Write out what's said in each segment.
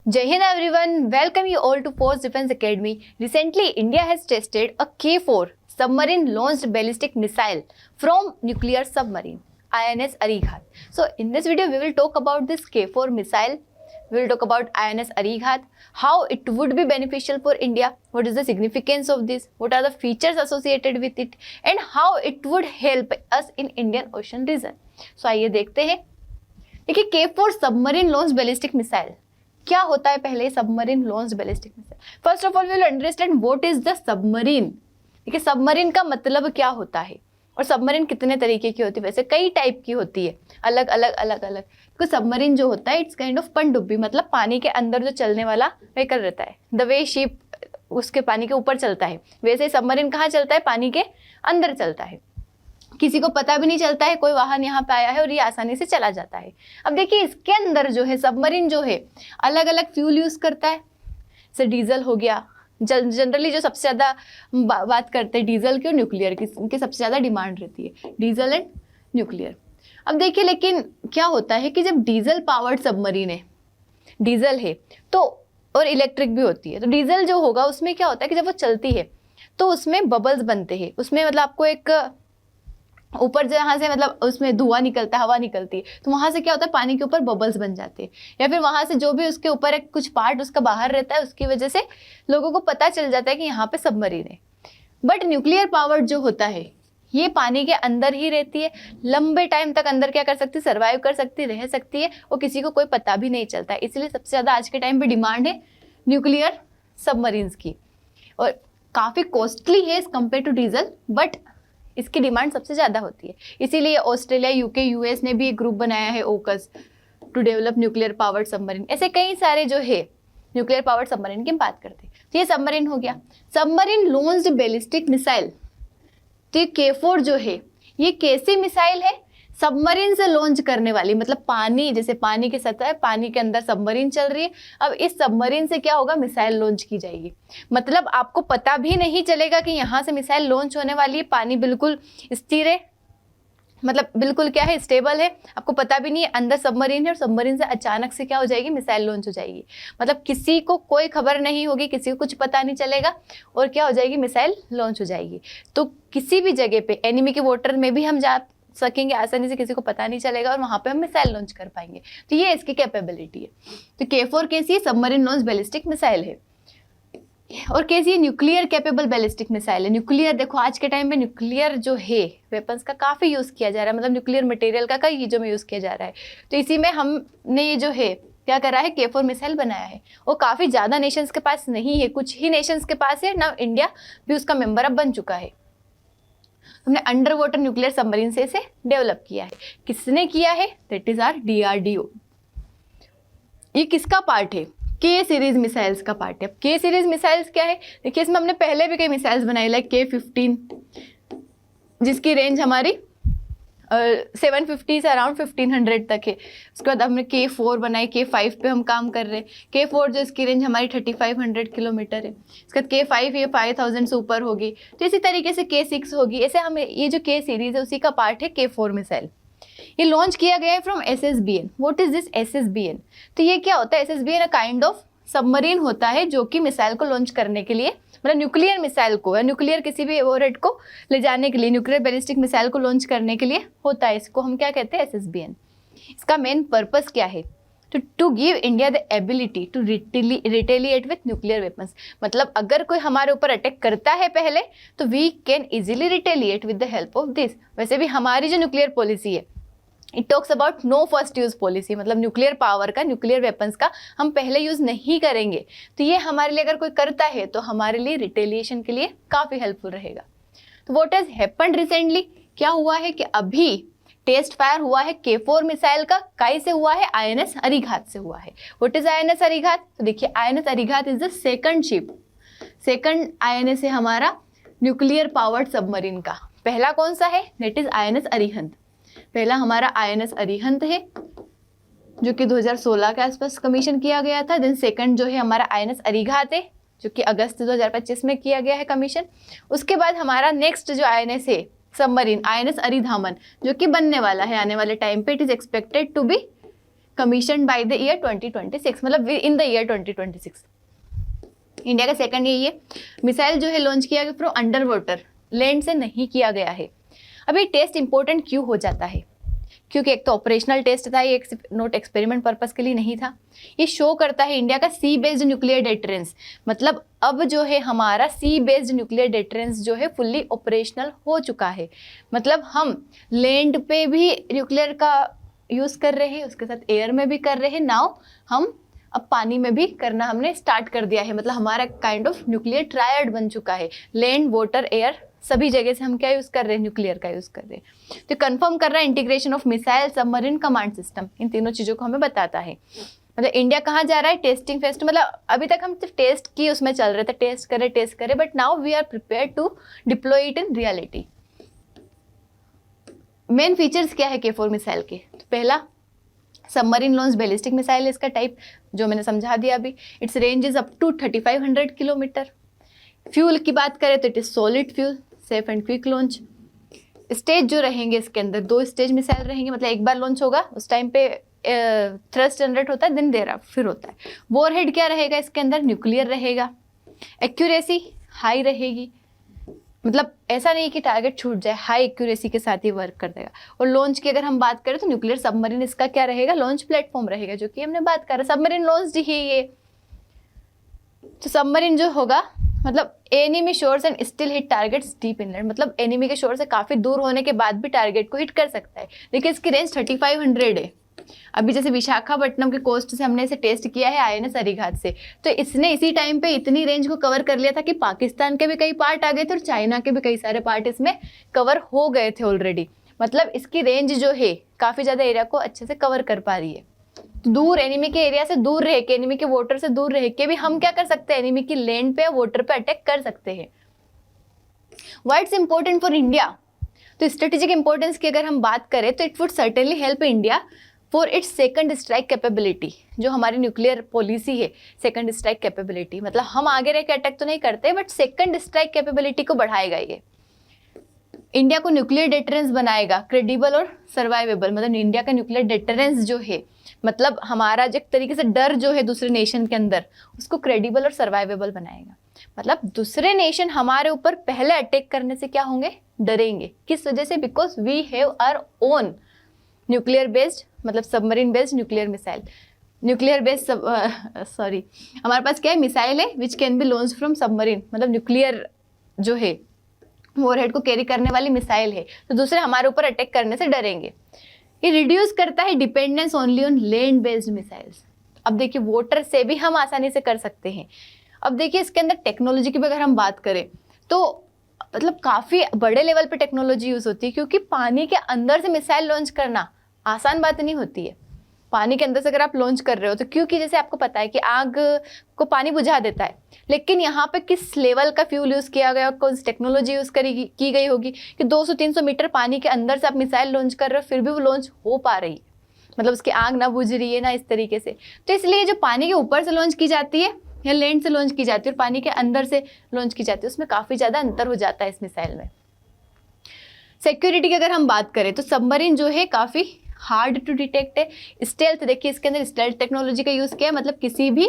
Jai Hind everyone, welcome you all to Force Defense Academy. Recently, India has tested a K4 submarine launched ballistic missile from nuclear submarine INS Arighat. So in this video, we will talk about this K4 missile. We will talk about INS Arighat, how it would be beneficial for India, what is the significance of this, what are the features associated with it, and how it would help us in Indian Ocean region. So आइए देखते हैं. देखिए K4 submarine launch ballistic missile क्या होता है. पहले submarine launch ballistic missile, first of all we will understand what is the submarine. देखिए submarine का मतलब क्या होता है और सबमरीन कितने तरीके की होती है. वैसे कई टाइप की होती है, अलग अलग. तो सबमरीन जो होता है इट्स काइंड ऑफ पनडुब्बी, मतलब पानी के अंदर जो चलने वाला व्हीकल रहता है. द वे शिप उसके पानी के ऊपर चलता है, वैसे सबमरीन कहाँ चलता है, पानी के अंदर चलता है. किसी को पता भी नहीं चलता है कोई वाहन यहाँ पे आया है और ये आसानी से चला जाता है. अब देखिए इसके अंदर जो है सबमरीन जो है अलग अलग फ्यूल यूज करता है. जैसे डीजल हो गया, जनरली जो सबसे ज़्यादा बात करते हैं डीजल की और न्यूक्लियर की, इनकी सबसे ज़्यादा डिमांड रहती है, डीजल एंड न्यूक्लियर. अब देखिए लेकिन क्या होता है कि जब डीजल पावर्ड सबमरीन है, डीजल है तो और इलेक्ट्रिक भी होती है, तो डीजल जो होगा उसमें क्या होता है कि जब वो चलती है तो उसमें बबल्स बनते हैं. उसमें मतलब आपको एक ऊपर जहाँ से मतलब उसमें धुआं निकलता है, हवा निकलती है, तो वहाँ से क्या होता है पानी के ऊपर बबल्स बन जाते हैं. या फिर वहाँ से जो भी उसके ऊपर एक कुछ पार्ट उसका बाहर रहता है, उसकी वजह से लोगों को पता चल जाता है कि यहाँ पे सबमरीन है. बट न्यूक्लियर पावर्ड जो होता है ये पानी के अंदर ही रहती है, लंबे टाइम तक अंदर क्या कर सकती है, सर्वाइव कर सकती, रह सकती है और किसी को कोई पता भी नहीं चलता है. इसलिए सबसे ज़्यादा आज के टाइम पे डिमांड है न्यूक्लियर सबमरीन्स की, और काफ़ी कॉस्टली है as compare to diesel, but इसकी डिमांड सबसे ज़्यादा होती है. इसीलिए ऑस्ट्रेलिया, यूके, यूएस ने भी एक ग्रुप बनाया है AUKUS to develop nuclear powered submarine. ऐसे कई सारे जो है न्यूक्लियर पावर्ड सबमरीन की हम बात करते हैं. तो ये सबमरीन हो गया. सबमरीन लॉन्च्ड बैलिस्टिक मिसाइल, तो ये K4 जो है ये कैसी मिसाइल है, सबमरीन से लॉन्च करने वाली, मतलब पानी, जैसे पानी की सतह है, पानी के अंदर सबमरीन चल रही है. अब इस सबमरीन से क्या होगा, मिसाइल लॉन्च की जाएगी. मतलब आपको पता भी नहीं चलेगा कि यहाँ से मिसाइल लॉन्च होने वाली है. पानी बिल्कुल स्थिर है, मतलब बिल्कुल क्या है, स्टेबल है, आपको पता भी नहीं है अंदर सबमरीन है, और सबमरीन से अचानक से क्या हो जाएगी, मिसाइल लॉन्च हो जाएगी. मतलब किसी को कोई खबर नहीं होगी, किसी को कुछ पता नहीं चलेगा और क्या हो जाएगी, मिसाइल लॉन्च हो जाएगी. तो किसी भी जगह पे एनिमी के वाटर में भी हम जा सकेंगे आसानी से, किसी को पता नहीं चलेगा और वहाँ पे हम मिसाइल लॉन्च कर पाएंगे. तो ये इसकी कैपेबिलिटी है. तो K4 कैसी है, सबमरीन लॉन्च बैलिस्टिक मिसाइल है. और कैसी है, न्यूक्लियर कैपेबल बैलिस्टिक मिसाइल है. न्यूक्लियर देखो आज के टाइम में न्यूक्लियर जो है वेपन्स का काफ़ी यूज़ किया जा रहा है, मतलब न्यूक्लियर मटेरियल का कई चीज़ों में यूज़ किया जा रहा है. तो इसी में हमने ये जो है क्या करा है, K4 मिसाइल बनाया है. वो काफ़ी ज़्यादा नेशंस के पास नहीं है, कुछ ही नेशंस के पास है ना. इंडिया भी उसका मेंबर अब बन चुका है. हमने अंडर वाटर न्यूक्लियर सबमरीन से इसे डेवलप किया है. किसने किया है, दैट इज आर DRDO. ये किसका पार्ट है, K सीरीज मिसाइल्स का पार्ट है. अब K सीरीज मिसाइल्स क्या है, देखिए इसमें हमने पहले भी कई मिसाइल्स बनाई, लाइक K15 जिसकी रेंज हमारी 750 से अराउंड 1500 तक है. उसके बाद हमने K4 बनाई, K5 पे हम काम कर रहे हैं. K4 जो इसकी रेंज हमारी 3500 किलोमीटर है. उसके बाद K5 ये 5000 से ऊपर होगी. तो इसी तरीके से K6 होगी. ऐसे हमें ये जो K सीरीज है उसी का पार्ट है K4 मिसाइल. ये लॉन्च किया गया है from SSBN. What is this SSBN? तो ये क्या होता है, SSBN काइंड ऑफ सबमरीन होता है जो कि मिसाइल को लॉन्च करने के लिए, मतलब न्यूक्लियर मिसाइल को या न्यूक्लियर किसी भी वॉरहेड को ले जाने के लिए, न्यूक्लियर बैलिस्टिक मिसाइल को लॉन्च करने के लिए होता है. इसको हम क्या कहते हैं, SSBN. इसका मेन पर्पस क्या है, to give India the ability to retaliate with nuclear weapons. मतलब अगर कोई हमारे ऊपर अटैक करता है पहले तो we can easily retaliate with the help of this. वैसे भी हमारी जो न्यूक्लियर पॉलिसी है it talks about no first use policy, मतलब न्यूक्लियर पावर का, न्यूक्लियर वेपन्स का हम पहले यूज़ नहीं करेंगे. तो ये हमारे लिए अगर कोई करता है तो हमारे लिए रिटेलिएशन के लिए काफ़ी हेल्पफुल रहेगा. तो व्हाट हैज़ हैपेंड रिसेंटली, क्या हुआ है कि अभी टेस्ट फायर हुआ है K4 मिसाइल का. काई से हुआ है, INS अरीघात से हुआ है. व्हाट इज INS अरीघात, तो देखिए INS Arighaat is the second ship, second INS है हमारा न्यूक्लियर पावर्ड सबमरीन का. पहला कौन सा है, दैट इज INS अरिहंत. पहला हमारा INS अरिहंत है जो कि 2016 के आसपास कमीशन किया गया था. देन सेकंड जो है हमारा INS अरीघात है जो कि अगस्त 2025 में किया गया है कमीशन. उसके बाद हमारा नेक्स्ट जो INS है सबमरीन, INS अरिधामन, जो कि बनने वाला है आने वाले टाइम पे. It is expected to be commission by the year 2026, मतलब इन द ईयर 2026। इंडिया का सेकंड ये मिसाइल जो है लॉन्च किया गया फ्रॉम अंडर वाटर, लैंड से नहीं किया गया है। अब ये टेस्ट इंपॉर्टेंट क्यों हो जाता है? क्योंकि एक तो ऑपरेशनल टेस्ट था, ये नोट एक्सपेरिमेंट पर्पस के लिए नहीं था। ये शो करता है इंडिया का सी बेस्ड न्यूक्लियर डेटरेंस, मतलब अब जो है हमारा सी बेस्ड न्यूक्लियर डेटरेंस जो है फुल्ली ऑपरेशनल हो चुका है। मतलब हम लैंड पे भी न्यूक्लियर का यूज़ कर रहे हैं, उसके साथ एयर में भी कर रहे हैं, नाउ हम अब पानी में भी करना हमने स्टार्ट कर दिया है। मतलब हमारा काइंड ऑफ न्यूक्लियर ट्रायड बन चुका है, लैंड वाटर एयर सभी जगह से हम क्या यूज़ कर रहे हैं, न्यूक्लियर का यूज़ कर रहे हैं। तो कंफर्म कर रहा है integration of missile submarine command system, इन तीनों चीज़ों को हमें बताता है। मतलब इंडिया कहाँ जा रहा है, टेस्टिंग फेस्ट, मतलब अभी तक हम सिर्फ टेस्ट की उसमें चल रहे थे, टेस्ट करे, but now we are prepare to deploy it in reality. Main features क्या है K4 मिसाइल के? तो पहला, सबमरीन लॉन्च बैलिस्टिक मिसाइल है इसका टाइप, जो मैंने समझा दिया अभी। Its range is up to 3500 kilometre. Fuel की बात करें तो it is solid fuel, safe and quick launch. Stage जो रहेंगे इसके अंदर 2 स्टेज मिसाइल रहेंगे, मतलब एक बार लॉन्च होगा उस टाइम पे थ्रस्ट जनरेट होता है, दिन देर फिर होता है। वॉरहेड क्या रहेगा इसके अंदर, न्यूक्लियर रहेगा। एक्यूरेसी हाई रहेगी, मतलब ऐसा नहीं कि टारगेट छूट जाए, हाई एक्यूरेसी के साथ ही वर्क कर देगा। और लॉन्च की अगर हम बात करें तो न्यूक्लियर सबमरीन इसका क्या रहेगा, लॉन्च प्लेटफॉर्म रहेगा, जो कि हमने बात करा सबमरीन लॉन्च ही ये। तो सबमरीन जो होगा, मतलब enemy shores and still hit targets deep inland, मतलब एनिमी के शोर से काफ़ी दूर होने के बाद भी टारगेट को हिट कर सकता है। देखिए इसकी रेंज 3500 है। अभी जैसे विशाखापट्टनम के कोस्ट से हमने इसे टेस्ट किया है INS अरीघात से, तो इसने इसी टाइम पे इतनी रेंज को कवर कर लिया था कि पाकिस्तान के भी कई पार्ट आ गए थे और चाइना के भी कई सारे पार्ट इसमें कवर हो गए थे ऑलरेडी। मतलब इसकी रेंज जो है काफ़ी ज़्यादा एरिया को अच्छे से कवर कर पा रही है। तो दूर एनिमी के एरिया से दूर रह के, एनिमी के वाटर से दूर रह के भी हम क्या कर सकते हैं, एनिमी की लैंड पे या वाटर पे अटैक कर सकते हैं। Why it's important for India? तो स्ट्रेटेजिक इंपॉर्टेंस की अगर हम बात करें तो it would certainly help India for its second strike capability. जो हमारी न्यूक्लियर पॉलिसी है, सेकंड स्ट्राइक कैपेबिलिटी, मतलब हम आगे रह के अटैक तो नहीं करते, बट सेकंड स्ट्राइक कैपेबिलिटी को बढ़ाएगा ये। इंडिया को न्यूक्लियर डेटरेंस बनाएगा, क्रेडिबल और सर्वाइवेबल। मतलब इंडिया का न्यूक्लियर डेटरेंस जो है, मतलब हमारा जो एक तरीके से डर जो है दूसरे नेशन के अंदर, उसको क्रेडिबल और सर्वाइवेबल बनाएगा। मतलब दूसरे नेशन हमारे ऊपर पहले अटैक करने से क्या होंगे, डरेंगे। किस वजह से? Because we have our own nuclear based, मतलब submarine based nuclear missile, nuclear based हमारे पास क्या है, मिसाइल है which can be launch from submarine, मतलब न्यूक्लियर जो है वॉरहेड को कैरी करने वाली मिसाइल है, तो दूसरे हमारे ऊपर अटैक करने से डरेंगे। ये रिड्यूस करता है dependence only on land based missiles. अब देखिए वाटर से भी हम आसानी से कर सकते हैं। अब देखिए इसके अंदर टेक्नोलॉजी की भी अगर हम बात करें तो मतलब काफ़ी बड़े लेवल पे टेक्नोलॉजी यूज़ होती है, क्योंकि पानी के अंदर से मिसाइल लॉन्च करना आसान बात नहीं होती है। पानी के अंदर से अगर आप लॉन्च कर रहे हो तो, क्योंकि जैसे आपको पता है कि आग को पानी बुझा देता है, लेकिन यहाँ पे किस लेवल का फ्यूल यूज़ किया गया, कौन सी टेक्नोलॉजी यूज़ की गई होगी कि 200-300 मीटर पानी के अंदर से आप मिसाइल लॉन्च कर रहे हो, फिर भी वो लॉन्च हो पा रही है, मतलब उसकी आग ना बुझ रही है ना इस तरीके से। तो इसलिए जो पानी के ऊपर से लॉन्च की जाती है या लैंड से लॉन्च की जाती है और पानी के अंदर से लॉन्च की जाती है, उसमें काफ़ी ज़्यादा अंतर हो जाता है इस मिसाइल में। सिक्योरिटी की अगर हम बात करें तो सबमरीन जो है काफ़ी हार्ड टू डिटेक्ट है। स्टेल्थ, देखिए इसके अंदर स्टेल्थ टेक्नोलॉजी का यूज़ किया है, मतलब किसी भी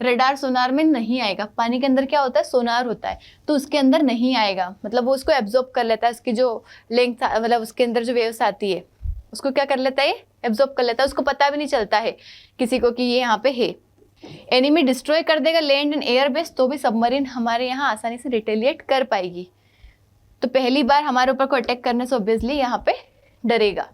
रडार सोनार में नहीं आएगा। पानी के अंदर क्या होता है, सोनार होता है, तो उसके अंदर नहीं आएगा, मतलब वो उसको एब्जॉर्ब कर लेता है, उसकी जो लेंथ, मतलब उसके अंदर जो वेव्स आती है उसको क्या कर लेता है, एब्जॉर्ब कर लेता है, उसको पता भी नहीं चलता है किसी को कि ये यहाँ पे है। एनिमी डिस्ट्रॉय कर देगा लैंड एंड एयर बेस, तो भी सबमरीन हमारे यहाँ आसानी से रिटेलिएट कर पाएगी। तो पहली बार हमारे ऊपर को अटैक करने से ऑब्वियसली यहाँ पे डरेगा।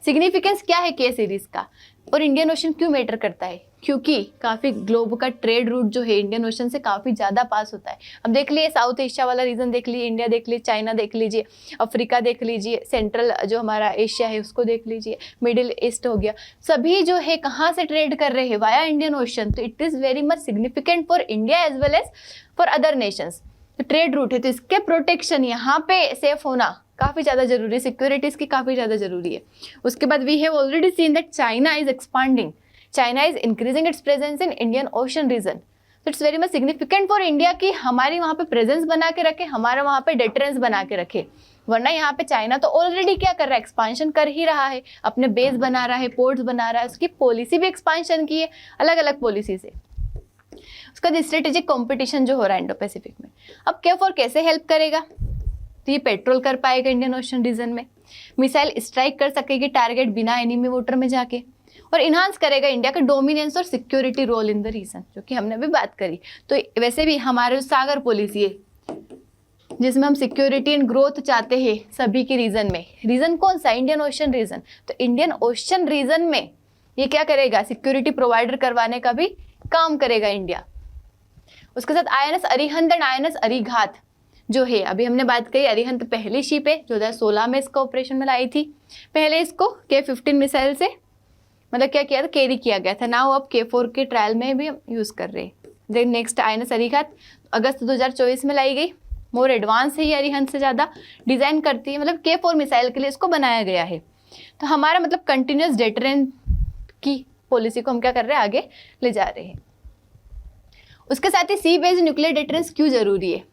सिग्निफिकेंस क्या है के सीरीज का, और इंडियन ओशन क्यों मैटर करता है? क्योंकि काफ़ी ग्लोब का ट्रेड रूट जो है इंडियन ओशन से काफ़ी ज़्यादा पास होता है। अब देख लिए साउथ एशिया वाला रीजन देख लीजिए, इंडिया देख लीजिए, चाइना देख लीजिए, अफ्रीका देख लीजिए, सेंट्रल जो हमारा एशिया है उसको देख लीजिए, मिडिल ईस्ट हो गया, सभी जो है कहाँ से ट्रेड कर रहे हैं, वाया इंडियन ओशन। तो it is very much significant for India as well as for other nations. तो ट्रेड रूट है, तो इसके प्रोटेक्शन यहाँ पे सेफ होना काफ़ी ज़्यादा जरूरी है, सिक्योरिटी इसकी काफ़ी ज़्यादा जरूरी है। उसके बाद we have already seen that China is expanding, China is increasing its presence in Indian Ocean region. तो it's very much significant for India कि हमारी वहाँ पे प्रेजेंस बना के रखे, हमारा वहाँ पे डेटरेंस बना के रखे। वरना यहाँ पे चाइना तो ऑलरेडी क्या कर रहा है, एक्सपांशन कर ही रहा है, अपने बेस बना रहा है, पोर्ट्स बना रहा है, उसकी पॉलिसी भी एक्सपांशन की है अलग अलग पॉलिसी से। उसका स्ट्रेटेजिक कंपटीशन जो हो रहा है इंडो पैसिफिक में, अब KFOR कैसे हेल्प करेगा, तो ये पेट्रोल कर पाएगा इंडियन ओशन रीजन में, मिसाइल स्ट्राइक कर सकेगी टारगेट बिना एनिमी वाटर में जाके, और इन्हांस करेगा इंडिया का डोमिनेंस और security role in the region, जो कि हमने अभी बात करी। तो वैसे भी हमारे सागर पॉलिसी है जिसमें हम सिक्योरिटी एंड ग्रोथ चाहते हैं सभी के रीजन में। रीजन कौन सा, इंडियन ओशन रीजन। तो इंडियन ओशन रीजन में ये क्या करेगा, सिक्योरिटी प्रोवाइडर करवाने का भी काम करेगा इंडिया। उसके साथ INS Arihant and INS Arighat जो है, अभी हमने बात करी, अरिहंत पहली शिप है 2016 में इसका ऑपरेशन में लाई थी। पहले इसको K-15 मिसाइल से मतलब क्या किया था, कैरी किया गया था। नाउ अब K-4 के ट्रायल में भी हम यूज़ कर रहे हैं। देन नेक्स्ट INS अरिघात अगस्त 2024 में लाई गई, मोर एडवांस है ये अरिहंत से ज़्यादा, डिज़ाइन करती है, मतलब K-4 मिसाइल के लिए इसको बनाया गया है। तो हमारा मतलब कंटिन्यूस डेटरेंट की पॉलिसी को हम क्या कर रहे हैं, आगे ले जा रहे हैं। उसके साथ ही सी बेस्ड न्यूक्लियर डेटरेंस क्यों जरूरी है,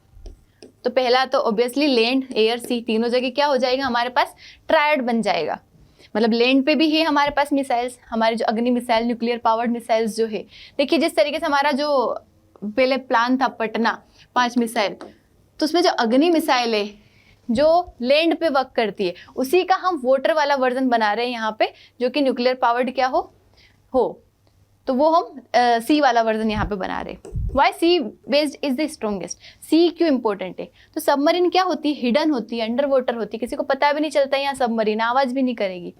तो पहला तो ऑब्वियसली लैंड एयर सी तीनों जगह क्या हो जाएगा, हमारे पास ट्रायड बन जाएगा। मतलब लैंड पे भी है हमारे पास मिसाइल्स, हमारे जो अग्नि मिसाइल न्यूक्लियर पावर्ड मिसाइल्स जो है, देखिए जिस तरीके से हमारा जो पहले प्लान था पटना 5 मिसाइल, तो उसमें जो अग्नि मिसाइल है जो लैंड पे वर्क करती है, उसी का हम वाटर वाला वर्जन बना रहे हैं यहाँ पे, जो कि न्यूक्लियर पावर्ड क्या हो तो वो हम सी वाला वर्जन यहाँ पे बना रहे हैं। Why sea based is the strongest, sea क्यों इंपॉर्टेंट है, तो सबमरीन क्या होती है, हिडन होती है, अंडर वाटर होती है, किसी को पता भी नहीं चलता यहाँ सबमरीन, आवाज़ भी नहीं करेगी,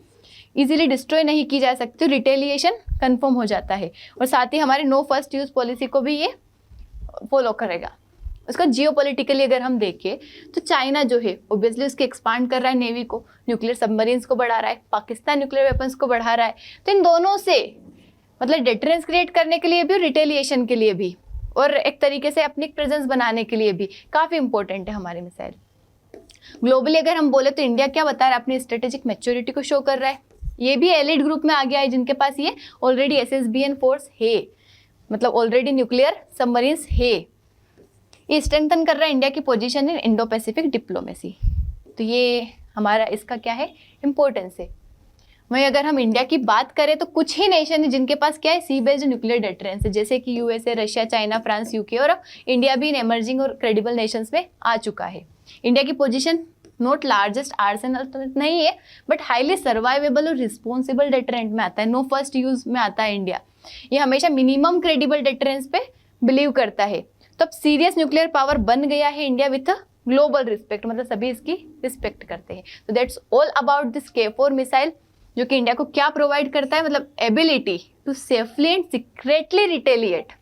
इजीली डिस्ट्रॉय नहीं की जा सकती, तो रिटेलिएशन कंफर्म हो जाता है। और साथ ही हमारे नो फर्स्ट यूज पॉलिसी को भी ये फॉलो करेगा। उसका जियोपॉलिटिकली अगर हम देखें तो चाइना जो है ऑब्वियसली उसके एक्सपांड कर रहा है नेवी को, न्यूक्लियर सबमरीन्स को बढ़ा रहा है, पाकिस्तान न्यूक्लियर वेपन्स को बढ़ा रहा है, तो इन दोनों से मतलब डेटरेंस क्रिएट करने के लिए भी और रिटेलिएशन के लिए भी, और एक तरीके से अपनी प्रेजेंस बनाने के लिए भी काफ़ी इंपॉर्टेंट है हमारे मिसाइल। ग्लोबली अगर हम बोले तो इंडिया क्या बता रहा है, अपनी स्ट्रेटेजिक मैच्योरिटी को शो कर रहा है। ये भी एलिट ग्रुप में आ गया है जिनके पास ये ऑलरेडी SSBN फोर्स है, मतलब ऑलरेडी न्यूक्लियर सबमरीन्स है। ये स्ट्रेंथन कर रहा है इंडिया की position in Indo Pacific diplomacy, तो ये हमारा इसका क्या है, इम्पोर्टेंस है। वहीं अगर हम इंडिया की बात करें तो कुछ ही नेशन है जिनके पास क्या है, सी बेस्ड न्यूक्लियर डेटरेंस है, जैसे कि USA, Russia, China, France, UK, और अब इंडिया भी इन एमर्जिंग और क्रेडिबल नेशंस में आ चुका है। इंडिया की पोजीशन नॉट लार्जेस्ट आर्सेनल तो नहीं है, बट हाईली सर्वाइवेबल और रिस्पॉन्सिबल डेटरेंट में आता है, नो फर्स्ट यूज में आता है इंडिया। ये हमेशा मिनिमम क्रेडिबल डेटरेंस पे बिलीव करता है। तो अब सीरियस न्यूक्लियर पावर बन गया है इंडिया विथ ग्लोबल रिस्पेक्ट, मतलब सभी इसकी रिस्पेक्ट करते हैं। तो that's all about this K-4 मिसाइल, जो कि इंडिया को क्या प्रोवाइड करता है, मतलब ability to safely and secretly retaliate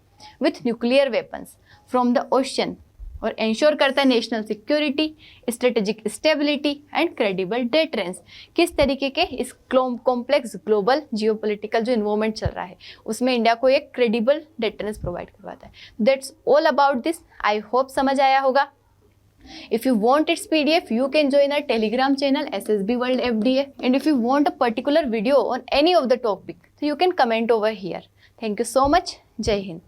with nuclear weapons from the ocean, और इंश्योर करता है national security, strategic stability and credible deterrence. किस तरीके के इस कॉम्प्लेक्स ग्लोबल जियोपॉलिटिकल जो इन्वायरमेंट चल रहा है उसमें इंडिया को एक क्रेडिबल डेटरेंस प्रोवाइड करवाता है। That's all about this, I hope समझ आया होगा। If you want its PDF, you can join our Telegram channel SSB World FDA, and if you want a particular video on any of the topic, so you can comment over here. Thank you so much. Jai Hind.